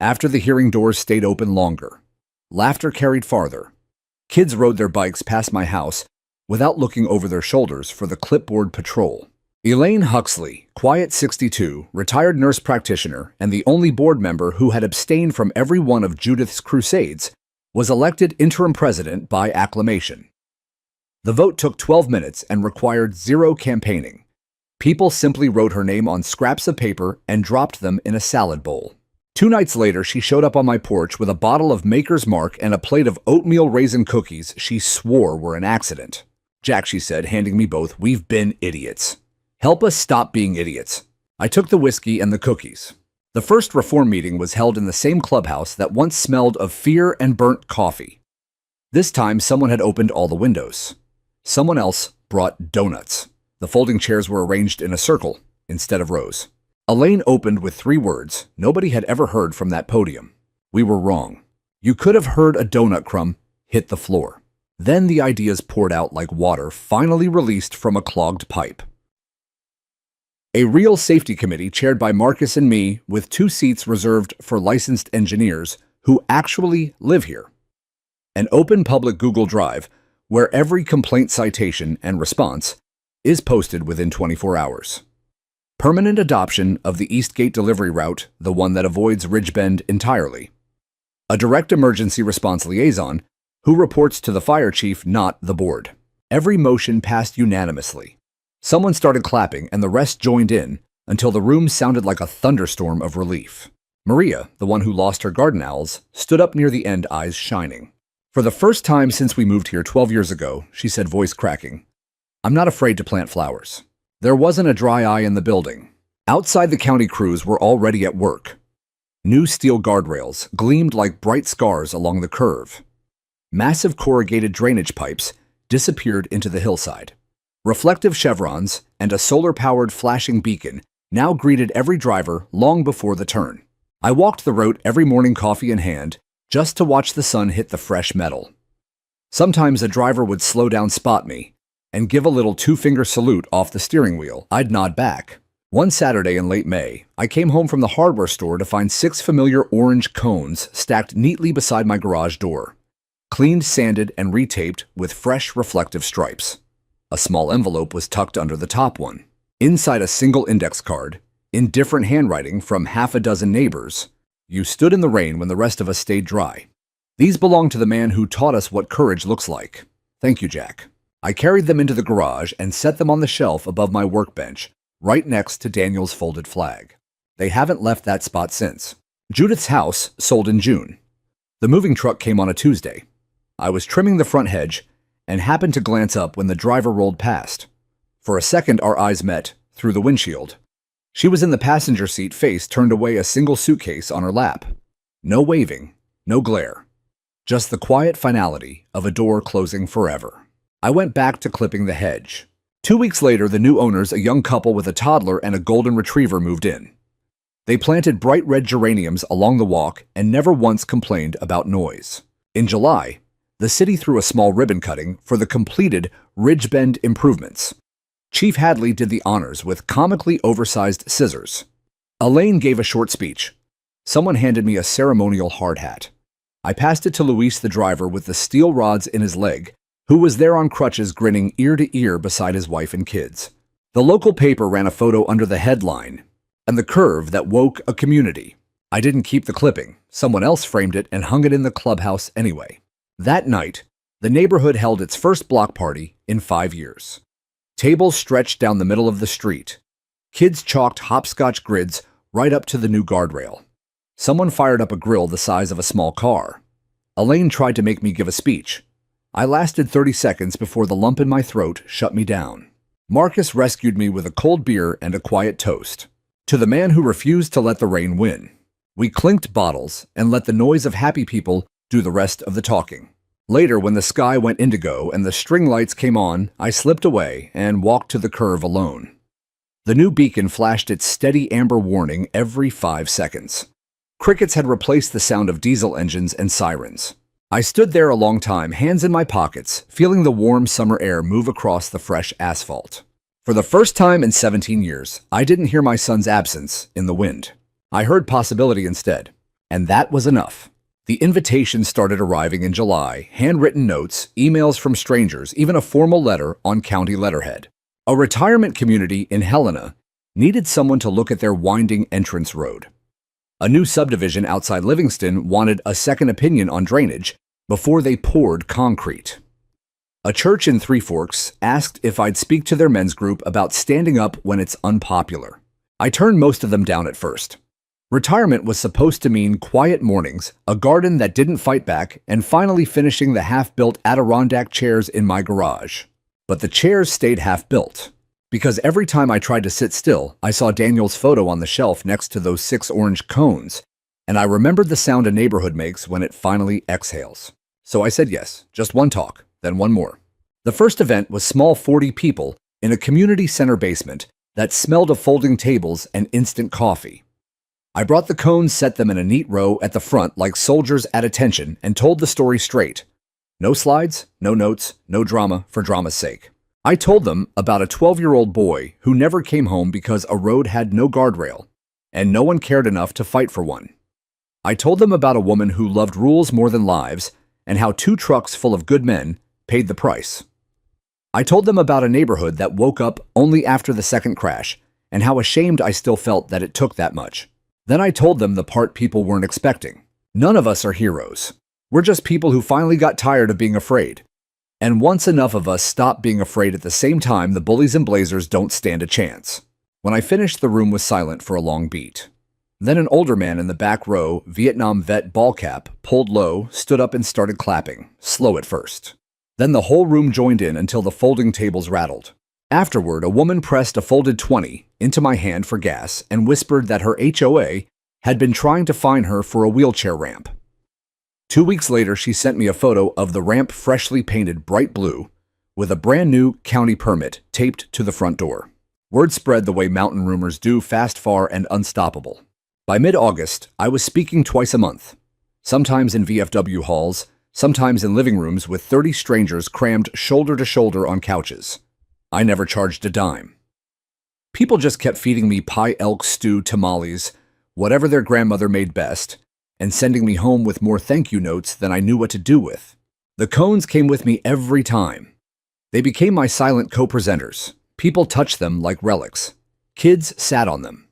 After the hearing doors stayed open longer, laughter carried farther. Kids rode their bikes past my house without looking over their shoulders for the clipboard patrol. Elaine Huxley, quiet 62, retired nurse practitioner and the only board member who had abstained from every one of Judith's crusades, was elected interim president by acclamation. The vote took 12 minutes and required zero campaigning. People simply wrote her name on scraps of paper and dropped them in a salad bowl. 2 nights later, she showed up on my porch with a bottle of Maker's Mark and a plate of oatmeal raisin cookies she swore were an accident. "Jack," she said, handing me both, "we've been idiots. Help us stop being idiots." I took the whiskey and the cookies. The first reform meeting was held in the same clubhouse that once smelled of fear and burnt coffee. This time, someone had opened all the windows. Someone else brought donuts. The folding chairs were arranged in a circle instead of rows. Elaine opened with 3 words nobody had ever heard from that podium. We were wrong. You could have heard a donut crumb hit the floor. Then the ideas poured out like water finally released from a clogged pipe. A real safety committee chaired by Marcus and me, with 2 seats reserved for licensed engineers who actually live here. An open public Google Drive where every complaint citation and response is posted within 24 hours. Permanent adoption of the Eastgate delivery route, the one that avoids Ridgebend entirely. A direct emergency response liaison who reports to the fire chief, not the board. Every motion passed unanimously. Someone started clapping and the rest joined in until the room sounded like a thunderstorm of relief. Maria, the one who lost her garden owls, stood up near the end, eyes shining. "For the first time since we moved here 12 years ago," she said, voice cracking, "I'm not afraid to plant flowers." There wasn't a dry eye in the building. Outside, the county crews were already at work. New steel guardrails gleamed like bright scars along the curve. Massive corrugated drainage pipes disappeared into the hillside. Reflective chevrons and a solar-powered flashing beacon now greeted every driver long before the turn. I walked the route every morning, coffee in hand, just to watch the sun hit the fresh metal. Sometimes a driver would slow down, spot me, and give a little 2-finger salute off the steering wheel. I'd nod back. One Saturday in late May, I came home from the hardware store to find 6 familiar orange cones stacked neatly beside my garage door, cleaned, sanded, and retaped with fresh reflective stripes. A small envelope was tucked under the top one. Inside, a single index card, in different handwriting from half a dozen neighbors. "You stood in the rain when the rest of us stayed dry. These belong to the man who taught us what courage looks like. Thank you, Jack." I carried them into the garage and set them on the shelf above my workbench, right next to Daniel's folded flag. They haven't left that spot since. Judith's house sold in June. The moving truck came on a Tuesday. I was trimming the front hedge and happened to glance up when the driver rolled past. For a second, our eyes met through the windshield. She was in the passenger seat, face turned away, a single suitcase on her lap. No waving, no glare. Just the quiet finality of a door closing forever. I went back to clipping the hedge. 2 weeks later, the new owners, a young couple with a toddler and a golden retriever, moved in. They planted bright red geraniums along the walk and never once complained about noise. In July, the city threw a small ribbon cutting for the completed Ridgebend improvements. Chief Hadley did the honors with comically oversized scissors. Elaine gave a short speech. Someone handed me a ceremonial hard hat. I passed it to Luis, the driver with the steel rods in his leg, who was there on crutches, grinning ear to ear beside his wife and kids. The local paper ran a photo under the headline, "And the curve that woke a community." I didn't keep the clipping. Someone else framed it and hung it in the clubhouse anyway. That night, the neighborhood held its first block party in 5 years. Tables stretched down the middle of the street. Kids chalked hopscotch grids right up to the new guardrail. Someone fired up a grill the size of a small car. Elaine tried to make me give a speech. I lasted 30 seconds before the lump in my throat shut me down. Marcus rescued me with a cold beer and a quiet toast. To the man who refused to let the rain win. We clinked bottles and let the noise of happy people do the rest of the talking. Later, when the sky went indigo and the string lights came on, I slipped away and walked to the curve alone. The new beacon flashed its steady amber warning every 5 seconds. Crickets had replaced the sound of diesel engines and sirens. I stood there a long time, hands in my pockets, feeling the warm summer air move across the fresh asphalt. For the first time in 17 years, I didn't hear my son's absence in the wind. I heard possibility instead, and that was enough. The invitations started arriving in July, handwritten notes, emails from strangers, even a formal letter on county letterhead. A retirement community in Helena needed someone to look at their winding entrance road. A new subdivision outside Livingston wanted a second opinion on drainage before they poured concrete. A church in Three Forks asked if I'd speak to their men's group about standing up when it's unpopular. I turned most of them down at first. Retirement was supposed to mean quiet mornings, a garden that didn't fight back, and finally finishing the half-built Adirondack chairs in my garage. But the chairs stayed half-built, because every time I tried to sit still, I saw Daniel's photo on the shelf next to those 6 orange cones, and I remembered the sound a neighborhood makes when it finally exhales. So I said yes, just one talk, then one more. The first event was small 40 people in a community center basement that smelled of folding tables and instant coffee. I brought the cones, set them in a neat row at the front like soldiers at attention, and told the story straight. No slides, no notes, no drama for drama's sake. I told them about a 12-year-old boy who never came home because a road had no guardrail, and no one cared enough to fight for one. I told them about a woman who loved rules more than lives, and how 2 trucks full of good men paid the price. I told them about a neighborhood that woke up only after the second crash, and how ashamed I still felt that it took that much. Then I told them the part people weren't expecting. None of us are heroes. We're just people who finally got tired of being afraid. And once enough of us stop being afraid at the same time, the bullies and blazers don't stand a chance. When I finished, the room was silent for a long beat. Then an older man in the back row, Vietnam vet ball cap, pulled low, stood up and started clapping, slow at first. Then the whole room joined in until the folding tables rattled. Afterward, a woman pressed a folded 20 into my hand for gas and whispered that her HOA had been trying to find her for a wheelchair ramp. 2 weeks later, she sent me a photo of the ramp freshly painted bright blue with a brand new county permit taped to the front door. Word spread the way mountain rumors do, fast, far, and unstoppable. By mid-August, I was speaking twice a month, sometimes in VFW halls, sometimes in living rooms with 30 strangers crammed shoulder to shoulder on couches. I never charged a dime. People just kept feeding me pie elk stew tamales, whatever their grandmother made best, and sending me home with more thank you notes than I knew what to do with. The cones came with me every time. They became my silent co-presenters. People touched them like relics. Kids sat on them.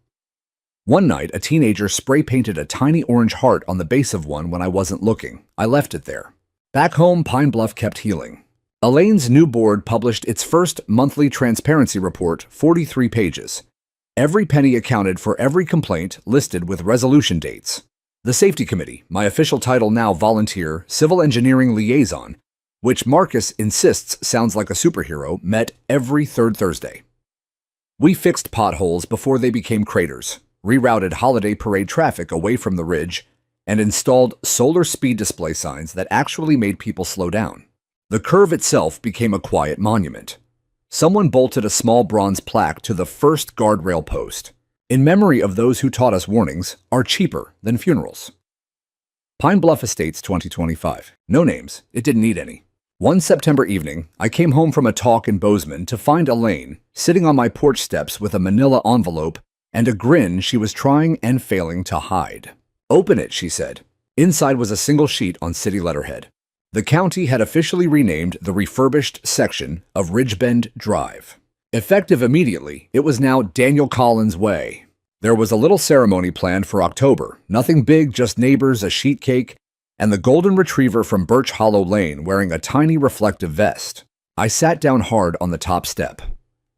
One night, a teenager spray-painted a tiny orange heart on the base of one when I wasn't looking. I left it there. Back home, Pine Bluff kept healing. Elaine's new board published its first monthly transparency report, 43 pages. Every penny accounted for every complaint listed with resolution dates. The Safety Committee, my official title now volunteer, civil engineering liaison, which Marcus insists sounds like a superhero, met every 3rd Thursday. We fixed potholes before they became craters, rerouted holiday parade traffic away from the ridge, and installed solar speed display signs that actually made people slow down. The curve itself became a quiet monument. Someone bolted a small bronze plaque to the first guardrail post. In memory of those who taught us warnings are cheaper than funerals. Pine Bluff Estates 2025. No names. It didn't need any. One September evening, I came home from a talk in Bozeman to find Elaine sitting on my porch steps with a manila envelope and a grin she was trying and failing to hide. "Open it," she said. Inside was a single sheet on city letterhead. The county had officially renamed the refurbished section of Ridgebend Drive. Effective immediately, it was now Daniel Collins Way. There was a little ceremony planned for October. Nothing big, just neighbors, a sheet cake, and the golden retriever from Birch Hollow Lane wearing a tiny reflective vest. I sat down hard on the top step.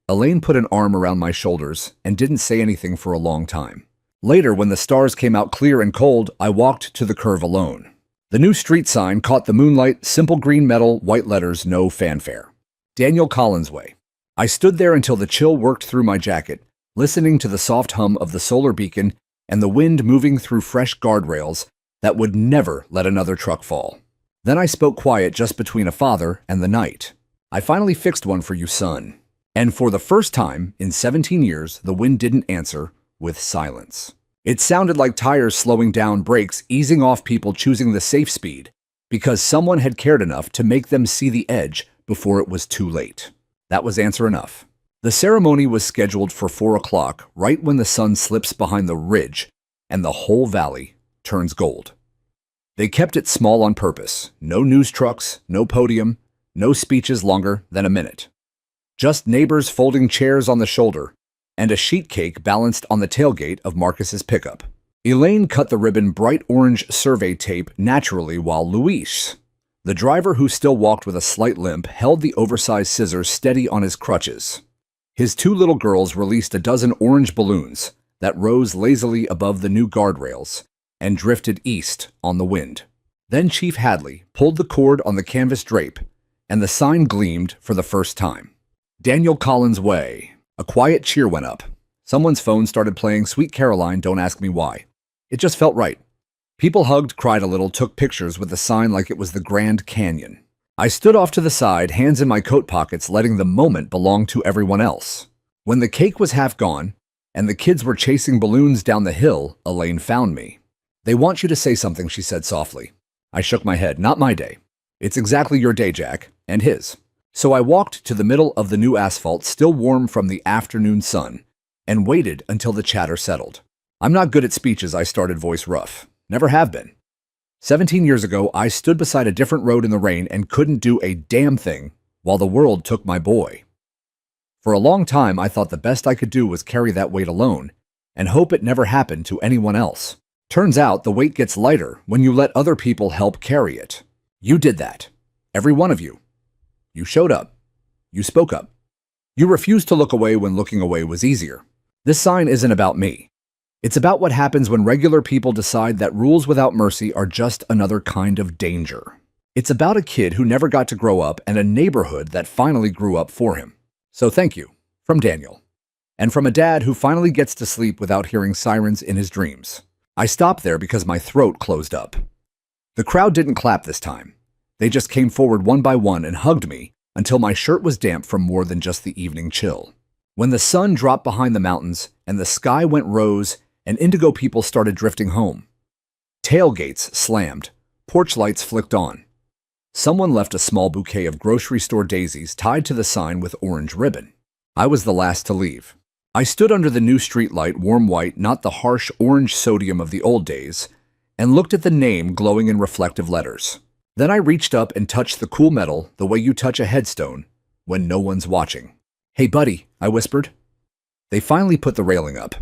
Elaine put an arm around my shoulders and didn't say anything for a long time. Later, when the stars came out clear and cold, I walked to the curve alone. The new street sign caught the moonlight, simple green metal, white letters, no fanfare. Daniel Collins Way. I stood there until the chill worked through my jacket, listening to the soft hum of the solar beacon and the wind moving through fresh guardrails that would never let another truck fall. Then I spoke quiet just between a father and the night. I finally fixed one for you, son. And for the first time in 17 years, the wind didn't answer with silence. It sounded like tires slowing down, brakes easing off, people choosing the safe speed because someone had cared enough to make them see the edge before it was too late. That was answer enough. The ceremony was scheduled for 4 o'clock, right when the sun slips behind the ridge and the whole valley turns gold. They kept it small on purpose. No news trucks, no podium, no speeches longer than a minute. Just neighbors folding chairs on the shoulder and a sheet cake balanced on the tailgate of Marcus's pickup. Elaine cut the ribbon bright orange survey tape naturally while Luis, the driver who still walked with a slight limp, held the oversized scissors steady on his crutches. His 2 little girls released a dozen orange balloons that rose lazily above the new guardrails and drifted east on the wind. Then Chief Hadley pulled the cord on the canvas drape, and the sign gleamed for the first time. Daniel Collins Way. A quiet cheer went up. Someone's phone started playing Sweet Caroline, Don't Ask Me Why. It just felt right. People hugged, cried a little, took pictures with the sign like it was the Grand Canyon. I stood off to the side, hands in my coat pockets, letting the moment belong to everyone else. When the cake was half gone and the kids were chasing balloons down the hill, Elaine found me. They want you to say something, she said softly. I shook my head. Not my day. It's exactly your day, Jack, and his. So I walked to the middle of the new asphalt, still warm from the afternoon sun, and waited until the chatter settled. I'm not good at speeches, I started, voice rough. Never have been. 17 years ago, I stood beside a different road in the rain and couldn't do a damn thing while the world took my boy. For a long time, I thought the best I could do was carry that weight alone and hope it never happened to anyone else. Turns out the weight gets lighter when you let other people help carry it. You did that. Every one of you. You showed up. You spoke up. You refused to look away when looking away was easier. This sign isn't about me. It's about what happens when regular people decide that rules without mercy are just another kind of danger. It's about a kid who never got to grow up and a neighborhood that finally grew up for him. So thank you, from Daniel. And from a dad who finally gets to sleep without hearing sirens in his dreams. I stopped there because my throat closed up. The crowd didn't clap this time. They just came forward one by one and hugged me until my shirt was damp from more than just the evening chill. When the sun dropped behind the mountains and the sky went rose and indigo, people started drifting home. Tailgates slammed. Porch lights flicked on. Someone left a small bouquet of grocery store daisies tied to the sign with orange ribbon. I was the last to leave. I stood under the new streetlight, warm white, not the harsh orange sodium of the old days, and looked at the name glowing in reflective letters. Then I reached up and touched the cool metal the way you touch a headstone when no one's watching. Hey, buddy, I whispered. They finally put the railing up.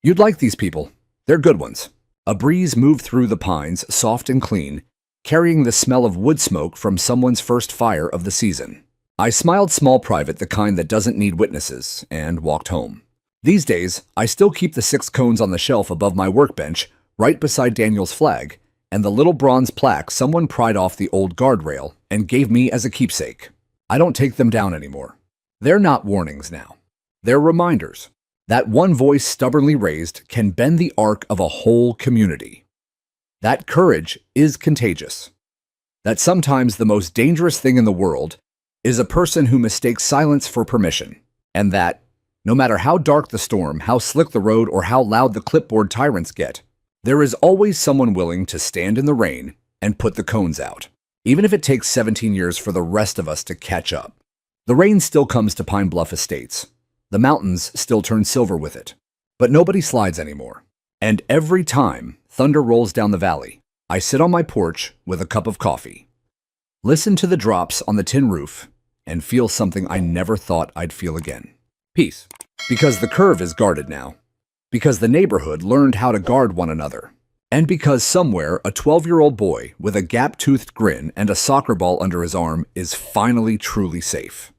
You'd like these people. They're good ones. A breeze moved through the pines, soft and clean, carrying the smell of wood smoke from someone's first fire of the season. I smiled small private, the kind that doesn't need witnesses, and walked home. These days, I still keep the 6 cones on the shelf above my workbench, right beside Daniel's flag, and the little bronze plaque someone pried off the old guardrail and gave me as a keepsake. I don't take them down anymore. They're not warnings now. They're reminders. That one voice stubbornly raised can bend the arc of a whole community. That courage is contagious. That sometimes the most dangerous thing in the world is a person who mistakes silence for permission. And that, no matter how dark the storm, how slick the road, or how loud the clipboard tyrants get, there is always someone willing to stand in the rain and put the cones out, even if it takes 17 years for the rest of us to catch up. The rain still comes to Pine Bluff Estates. The mountains still turn silver with it. But nobody slides anymore. And every time thunder rolls down the valley, I sit on my porch with a cup of coffee, listen to the drops on the tin roof, and feel something I never thought I'd feel again. Peace. Because the curve is guarded now. Because the neighborhood learned how to guard one another. And because somewhere a 12-year-old boy with a gap-toothed grin and a soccer ball under his arm is finally truly safe.